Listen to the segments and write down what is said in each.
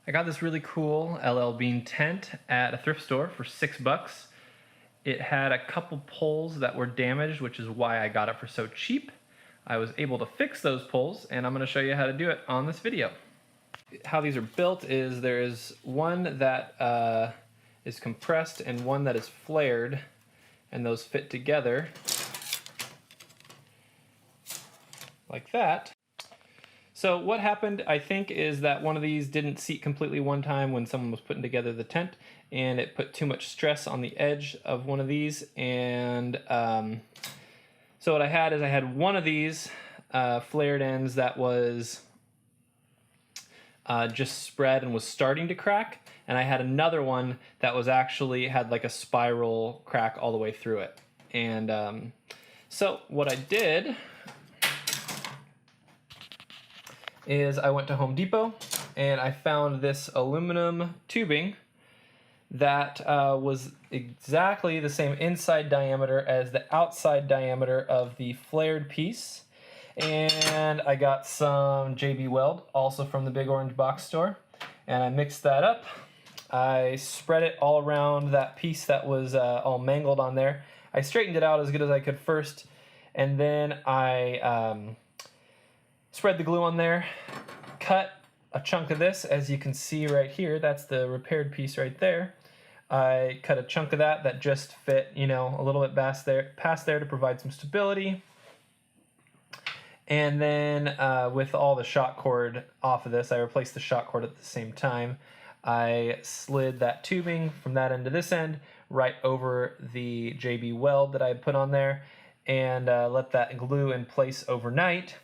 I got this really cool LL Bean tent at a thrift store for $6. It had a couple poles that were damaged, which is why I got it for so cheap. I was able to fix those poles, and I'm going to show you how to do it on this video. How these are built is there is one that is compressed and one that is flared, and those fit together like that. So what happened, I think, is that one of these didn't seat completely one time when someone was putting together the tent, and it put too much stress on the edge of one of these. And so what I had is I had one of these flared ends that was just spread and was starting to crack, and I had another one that was actually had like a spiral crack all the way through it. And so what I did is I went to Home Depot and I found this aluminum tubing that was exactly the same inside diameter as the outside diameter of the flared piece. And I got some JB Weld, also from the Big Orange Box Store, and I mixed that up. I spread it all around that piece that was all mangled on there. I straightened it out as good as I could first, and then I spread the glue on there, cut a chunk of this, as you can see right here. That's the repaired piece right there. I cut a chunk of that just fit, you know, a little bit past there to provide some stability. And then with all the shock cord off of this, I replaced the shock cord at the same time. I slid that tubing from that end to this end right over the JB Weld that I had put on there, and let that glue in place overnight.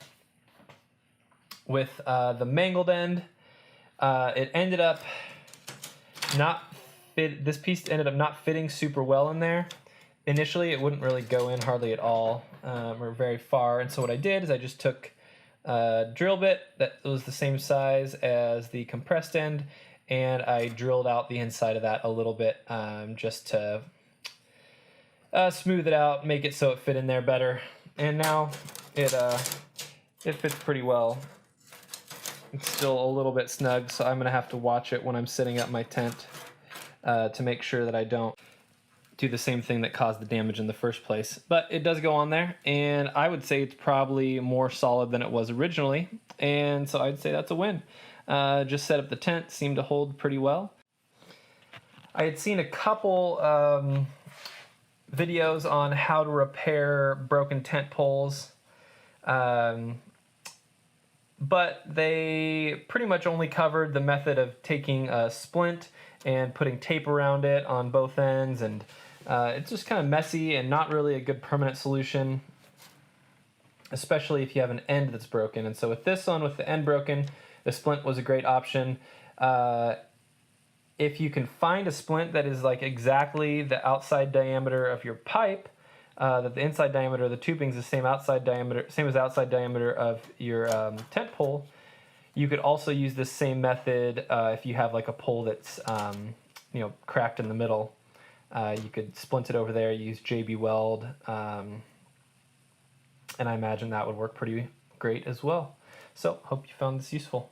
With the mangled end, it ended up this piece ended up not fitting super well in there. Initially, it wouldn't really go in hardly at all, or very far. And so what I did is I just took a drill bit that was the same size as the compressed end, and I drilled out the inside of that a little bit, just to smooth it out, make it so it fit in there better. And now it fits pretty well. It's still a little bit snug, so I'm going to have to watch it when I'm setting up my tent to make sure that I don't do the same thing that caused the damage in the first place. But it does go on there, and I would say it's probably more solid than it was originally, and so I'd say that's a win. Just set up the tent, seemed to hold pretty well. I had seen a couple videos on how to repair broken tent poles, but they pretty much only covered the method of taking a splint and putting tape around it on both ends, and it's just kind of messy and not really a good permanent solution, especially if you have an end that's broken. And so with this one, with the end broken, the splint was a great option. If you can find a splint that is like exactly the outside diameter of your pipe, that the inside diameter of the tubing is the same as outside diameter of your tent pole, you could also use this same method if you have like a pole that's you know, cracked in the middle. You could splint it over there, use JB Weld, and I imagine that would work pretty great as well. So hope you found this useful.